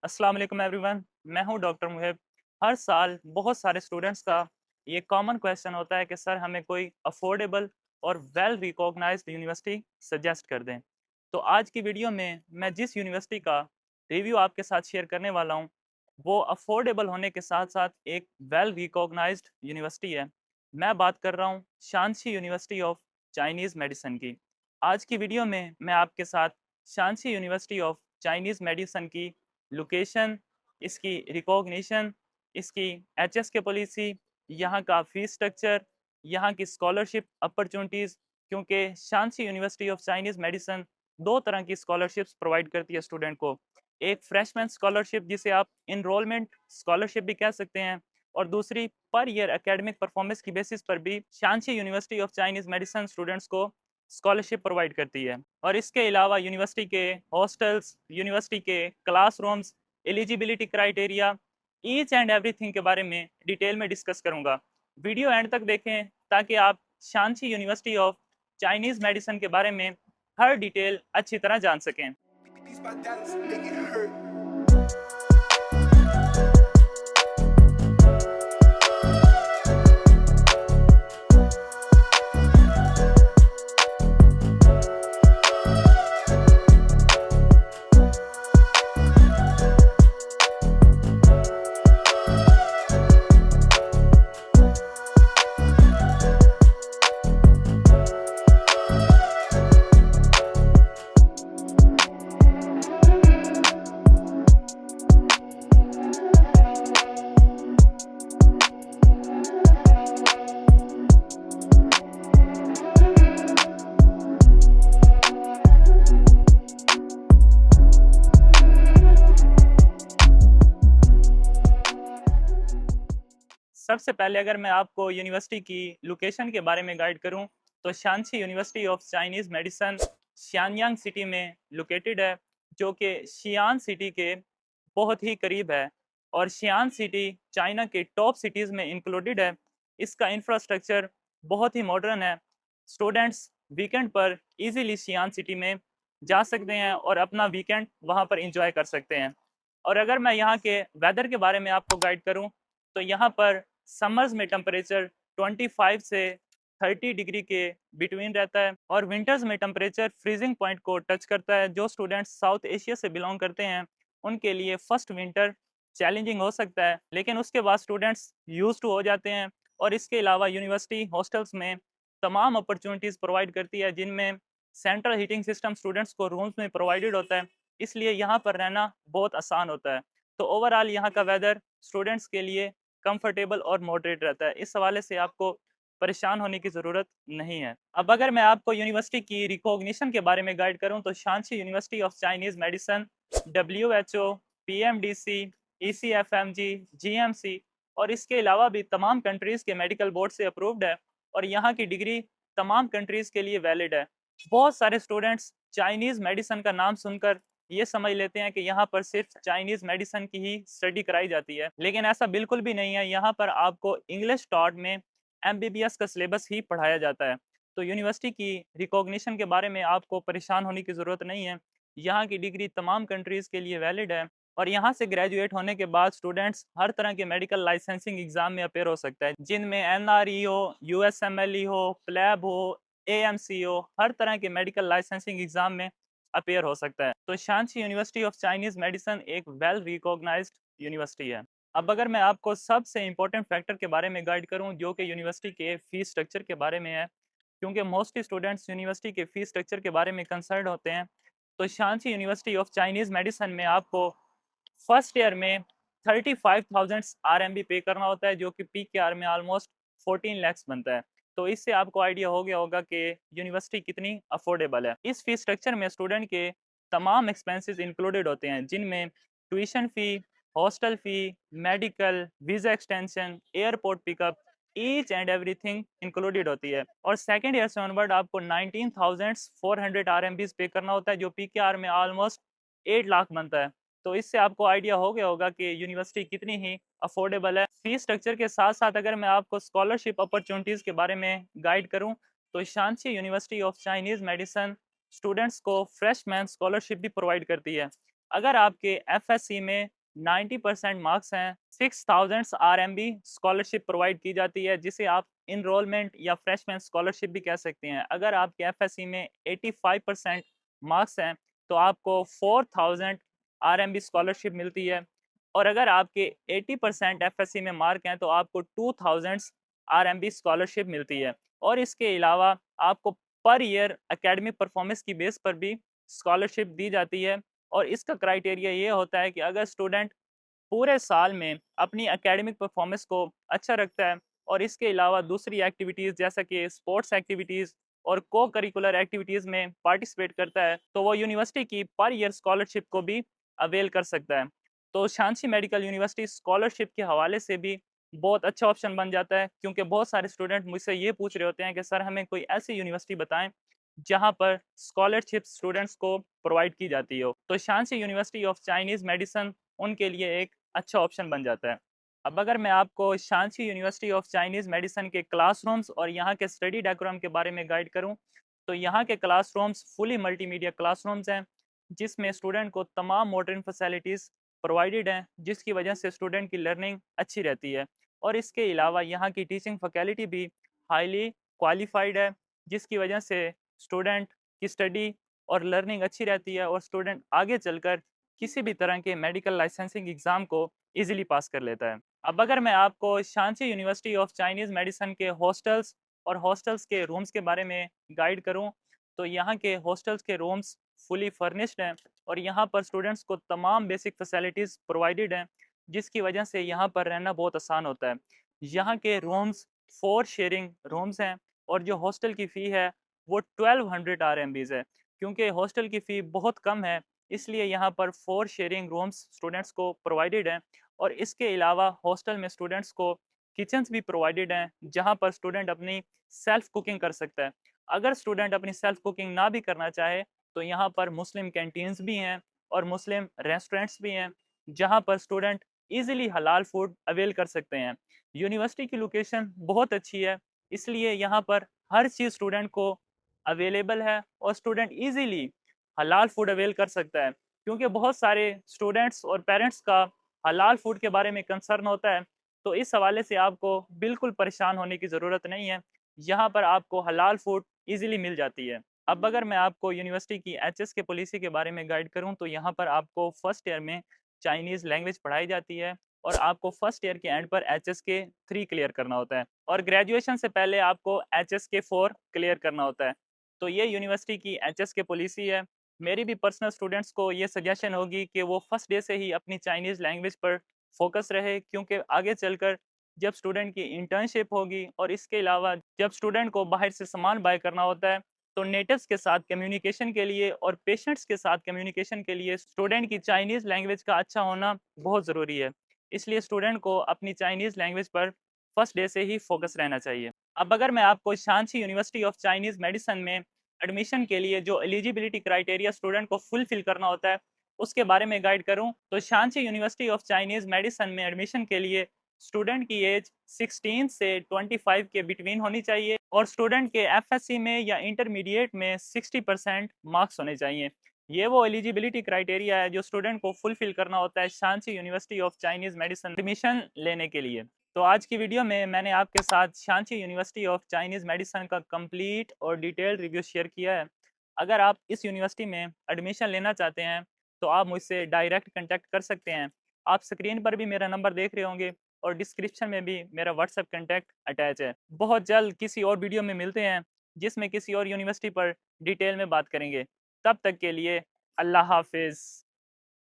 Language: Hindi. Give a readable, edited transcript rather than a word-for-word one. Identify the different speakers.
Speaker 1: अस्सलाम वालेकुम एवरीवन। मैं हूं डॉक्टर मुहिब। हर साल बहुत सारे स्टूडेंट्स का ये कॉमन क्वेश्चन होता है कि सर हमें कोई अफोर्डेबल और वेल रिकॉग्नाइज्ड यूनिवर्सिटी सजेस्ट कर दें। तो आज की वीडियो में मैं जिस यूनिवर्सिटी का रिव्यू आपके साथ शेयर करने वाला हूं वो अफोर्डेबल होने के साथ साथ एक वेल रिकॉग्नाइज्ड यूनिवर्सिटी है। मैं बात कर रहा हूँ Shanxi university of Chinese medicine की। आज की वीडियो में मैं आपके साथ Shanxi university of Chinese medicine की लोकेशन, इसकी रिकॉग्निशन, इसकी एचएस के पॉलिसी, यहाँ का फीस स्ट्रक्चर, यहाँ की स्कॉलरशिप अपॉर्चुनिटीज़, क्योंकि Shanxi university of Chinese medicine दो तरह की स्कॉलरशिप्स प्रोवाइड करती है स्टूडेंट को। एक फ्रेशमैन स्कॉलरशिप जिसे आप इनरोलमेंट स्कॉलरशिप भी कह सकते हैं, और दूसरी पर ईयर एकेडमिक परफॉर्मेंस की बेसिस पर भी Shanxi university of Chinese medicine students को स्कॉलरशिप प्रोवाइड करती है। और इसके अलावा यूनिवर्सिटी के हॉस्टल्स, यूनिवर्सिटी के classrooms, eligibility criteria, each and everything के बारे में डिटेल में डिस्कस करूंगा। वीडियो एंड तक देखें ताकि आप Shanxi university of Chinese medicine के बारे में हर डिटेल अच्छी तरह जान सकें। सबसे पहले अगर मैं आपको यूनिवर्सिटी की लोकेशन के बारे में गाइड करूं तो Shanxi university of Chinese medicine Xianyang city में लोकेटेड है, जो कि शियान सिटी के बहुत ही करीब है। और शियान सिटी चाइना के टॉप सिटीज़ में इंक्लूडेड है। इसका इंफ्रास्ट्रक्चर बहुत ही मॉडर्न है। स्टूडेंट्स वीकेंड पर इजीली शियान सिटी में जा सकते हैं और अपना वीकेंड वहां पर इंजॉय कर सकते हैं। और अगर मैं यहाँ के वेदर के बारे में आपको गाइड करूँ तो यहाँ पर समर्स में टेम्परेचर 25 से 30 डिग्री के बिटवीन रहता है, और विंटर्स में टेम्परेचर फ्रीजिंग पॉइंट को टच करता है। जो स्टूडेंट्स साउथ एशिया से बिलोंग करते हैं उनके लिए फर्स्ट विंटर चैलेंजिंग हो सकता है, लेकिन उसके बाद स्टूडेंट्स यूज टू हो जाते हैं। और इसके अलावा यूनिवर्सिटी हॉस्टल्स में तमाम अपॉर्चुनिटीज़ प्रोवाइड करती है, जिनमें सेंट्रल हीटिंग सिस्टम स्टूडेंट्स को रूम्स में प्रोवाइडेड होता है, इसलिए यहाँ पर रहना बहुत आसान होता है। तो ओवरऑल यहाँ का वेदर स्टूडेंट्स के लिए कंफर्टेबल और मॉडरेट रहता है। इस हवाले से आपको परेशान होने की ज़रूरत नहीं है। अब अगर मैं आपको यूनिवर्सिटी की रिकॉग्निशन के बारे में गाइड करूं तो Shanxi university of Chinese medicine WHO, PMDC, ECFMG, GMC और इसके अलावा भी तमाम कंट्रीज़ के मेडिकल बोर्ड से अप्रूव्ड है, और यहाँ की डिग्री तमाम कंट्रीज़ के लिए वैलिड है। बहुत सारे स्टूडेंट्स चाइनीज़ मेडिसिन का नाम सुनकर ये समझ लेते हैं कि यहाँ पर सिर्फ चाइनीज़ मेडिसिन की ही स्टडी कराई जाती है, लेकिन ऐसा बिल्कुल भी नहीं है। यहाँ पर आपको इंग्लिश टॉट में MBBS का सिलेबस ही पढ़ाया जाता है। तो यूनिवर्सिटी की रिकॉग्निशन के बारे में आपको परेशान होने की ज़रूरत नहीं है। यहाँ की डिग्री तमाम कंट्रीज़ के लिए वैलिड है, और यहाँ से ग्रेजुएट होने के बाद स्टूडेंट्स हर तरह के मेडिकल लाइसेंसिंग एग्ज़ाम में अपेयर हो सकता है, जिनमें NRE हो, USMLE हो, प्लैब हो, AMC हो, हर तरह के मेडिकल लाइसेंसिंग एग्ज़ाम में अपेयर हो सकता है। तो Shanxi university of Chinese medicine एक वेल रिकॉग्नाइज्ड यूनिवर्सिटी है। अब अगर मैं आपको सबसे इम्पोर्टेंट फैक्टर के बारे में गाइड करूं जो कि यूनिवर्सिटी के फ़ीस स्ट्रक्चर के बारे में है, क्योंकि मोस्टली स्टूडेंट्स यूनिवर्सिटी के फ़ीस स्ट्रक्चर के बारे में कंसर्न होते हैं, तो Shanxi university of Chinese medicine में आपको फर्स्ट ईयर में 35,000 RMB पे करना होता है, जो कि PKR में ऑलमोस्ट 14 लैक्स बनता है। तो इससे आपको आइडिया हो गया होगा कि यूनिवर्सिटी कितनी अफोर्डेबल है। इस फीस स्ट्रक्चर में स्टूडेंट के तमाम एक्सपेंसेस इंक्लूडेड होते हैं, जिनमें tuition fee, hostel fee, medical, visa extension, airport pickup, each and everything included होती है। और सेकंड ईयर से ऑनवर्ड आपको 19,400 RMBs पे करना होता है, जो PKR में ऑलमोस्ट 8 लाख बनता है। तो इससे आपको आइडिया हो गया होगा कि यूनिवर्सिटी कितनी ही अफोर्डेबल है। फीस स्ट्रक्चर के साथ साथ अगर मैं आपको स्कॉलरशिप अपॉर्चुनिटीज़ के बारे में गाइड करूं तो Shanxi university of Chinese medicine students को फ्रेशमैन स्कॉलरशिप भी प्रोवाइड करती है। अगर आपके एफएससी में 90% मार्क्स हैं, 6000 आरएमबी स्कॉलरशिप प्रोवाइड की जाती है, जिसे आप इनरोलमेंट या फ्रेशमैन स्कॉलरशिप भी कह सकते हैं। अगर आपके एफएससी में 85% मार्क्स हैं तो आपको 4000 आरएमबी स्कॉलरशिप मिलती है, और अगर आपके 80% एफएससी में मार्क हैं तो आपको 2000 आरएमबी स्कॉलरशिप मिलती है। और इसके अलावा आपको पर ईयर एकेडमिक परफॉर्मेंस की बेस पर भी स्कॉलरशिप दी जाती है। और इसका क्राइटेरिया ये होता है कि अगर स्टूडेंट पूरे साल में अपनी एकेडमिक परफॉर्मेंस को अच्छा रखता है और इसके अलावा दूसरी एक्टिविटीज़ जैसा कि स्पोर्ट्स एक्टिविटीज़ और को करिकुलर एक्टिविटीज़ में पार्टिसिपेट करता है, तो वो यूनिवर्सिटी की पर ईयर स्कॉलरशिप को भी अवेल कर सकता है। तो शांसी मेडिकल यूनिवर्सिटी स्कॉलरशिप के हवाले से भी बहुत अच्छा ऑप्शन बन जाता है, क्योंकि बहुत सारे स्टूडेंट मुझसे ये पूछ रहे होते हैं कि सर हमें कोई ऐसी यूनिवर्सिटी बताएं जहां पर स्कॉलरशिप स्टूडेंट्स को प्रोवाइड की जाती हो। तो Shanxi university of Chinese medicine उनके लिए एक अच्छा ऑप्शन बन जाता है। अब अगर मैं आपको Shanxi university of Chinese medicine के क्लासरूम्स और यहाँ के स्टडी डेकोरम के बारे में गाइड करूँ, तो यहाँ के क्लासरूम्स फुली मल्टीमीडिया क्लासरूम्स हैं, जिसमें स्टूडेंट को तमाम मॉडर्न फैसिलिटीज़ प्रोवाइडेड हैं, जिसकी वजह से स्टूडेंट की लर्निंग अच्छी रहती है। और इसके अलावा यहाँ की टीचिंग फैकल्टी भी हाईली क्वालिफाइड है, जिसकी वजह से स्टूडेंट की स्टडी और लर्निंग अच्छी रहती है और स्टूडेंट आगे चलकर किसी भी तरह के मेडिकल लाइसेंसिंग एग्ज़ाम को इजीली पास कर लेता है। अब अगर मैं आपको Shanxi university of Chinese medicine के हॉस्टल्स और हॉस्टल्स के रूम्स के बारे में गाइड करूं, तो यहाँ के हॉस्टल्स के रूम्स फुली फर्निश्ड हैं और यहाँ पर स्टूडेंट्स को तमाम बेसिक फैसिलिटीज़ प्रोवाइडेड हैं, जिसकी वजह से यहाँ पर रहना बहुत आसान होता है। यहाँ के रूम्स 4 शेयरिंग रूम्स हैं और जो हॉस्टल की फ़ी है वो 1200 आरएमबीज़ है। क्योंकि हॉस्टल की फ़ी बहुत कम है, इसलिए यहाँ पर 4 शेयरिंग रूम्स स्टूडेंट्स को प्रोवाइडेड हैं। और इसके अलावा हॉस्टल में स्टूडेंट्स को किचन्स भी प्रोवाइडेड हैं, जहाँ पर स्टूडेंट अपनी सेल्फ कुकिंग कर सकता है। अगर स्टूडेंट अपनी सेल्फ कुकिंग ना भी करना चाहे तो यहाँ पर मुस्लिम कैंटीन्स भी हैं और मुस्लिम रेस्टोरेंट्स भी हैं, जहाँ पर स्टूडेंट इजीली हलाल फूड अवेल कर सकते हैं। यूनिवर्सिटी की लोकेशन बहुत अच्छी है, इसलिए यहाँ पर हर चीज़ स्टूडेंट को अवेलेबल है और स्टूडेंट इजीली हलाल फूड अवेल कर सकता है। क्योंकि बहुत सारे स्टूडेंट्स और पेरेंट्स का हलाल फूड के बारे में कंसर्न होता है, तो इस हवाले से आपको बिल्कुल परेशान होने की ज़रूरत नहीं है। यहाँ पर आपको हलाल फूड इजीली मिल जाती है। अब अगर मैं आपको यूनिवर्सिटी की एचएस के पॉलिसी के बारे में गाइड करूँ, तो यहाँ पर आपको फर्स्ट ईयर में चाइनीज़ लैंग्वेज पढ़ाई जाती है और आपको फर्स्ट ईयर के एंड पर एचएस के 3 क्लियर करना होता है और ग्रेजुएशन से पहले आपको एचएस के 4 क्लियर करना होता है। तो ये यूनिवर्सिटी की एचएस के पॉलिसी है। मेरी भी पर्सनल स्टूडेंट्स को ये सजेशन होगी कि वो फर्स्ट डे से ही अपनी चाइनीज़ लैंग्वेज पर फोकस रहे, क्योंकि आगे चलकर जब स्टूडेंट की इंटर्नशिप होगी और इसके अलावा जब स्टूडेंट को बाहर से सामान बाय करना होता है, तो नेटिव्स के साथ कम्युनिकेशन के लिए और पेशेंट्स के साथ कम्युनिकेशन के लिए स्टूडेंट की चाइनीज़ लैंग्वेज का अच्छा होना बहुत ज़रूरी है। इसलिए स्टूडेंट को अपनी चाइनीज़ लैंग्वेज पर फर्स्ट डे से ही फोकस रहना चाहिए। अब अगर मैं आपको Shanxi university of Chinese medicine में एडमिशन के लिए जो एलिजिबिलिटी क्राइटेरिया स्टूडेंट को फुलफिल करना होता है उसके बारे में गाइड करूं, तो Shanxi university of Chinese medicine में एडमिशन के लिए स्टूडेंट की एज 16 से 25 के बिटवीन होनी चाहिए और स्टूडेंट के एफएससी में या इंटरमीडिएट में 60% मार्क्स होने चाहिए। ये वो एलिजिबिलिटी क्राइटेरिया है जो स्टूडेंट को फुलफिल करना होता है Shanxi university of Chinese medicine admission लेने के लिए। तो आज की वीडियो में मैंने आपके साथ शांची यूनिवर्सिटी ऑफ चाइनीज़ मेडिसिन का कंप्लीट और डिटेल्ड रिव्यू शेयर किया है। अगर आप इस यूनिवर्सिटी में एडमिशन लेना चाहते हैं तो आप मुझसे डायरेक्ट कांटेक्ट कर सकते हैं। आप स्क्रीन पर भी मेरा नंबर देख रहे होंगे और डिस्क्रिप्शन में भी मेरा व्हाट्सएप कांटेक्ट अटैच है। बहुत जल्द किसी और वीडियो में मिलते हैं जिसमें किसी और यूनिवर्सिटी पर डिटेल में बात करेंगे। तब तक के लिए अल्लाह हाफिज़।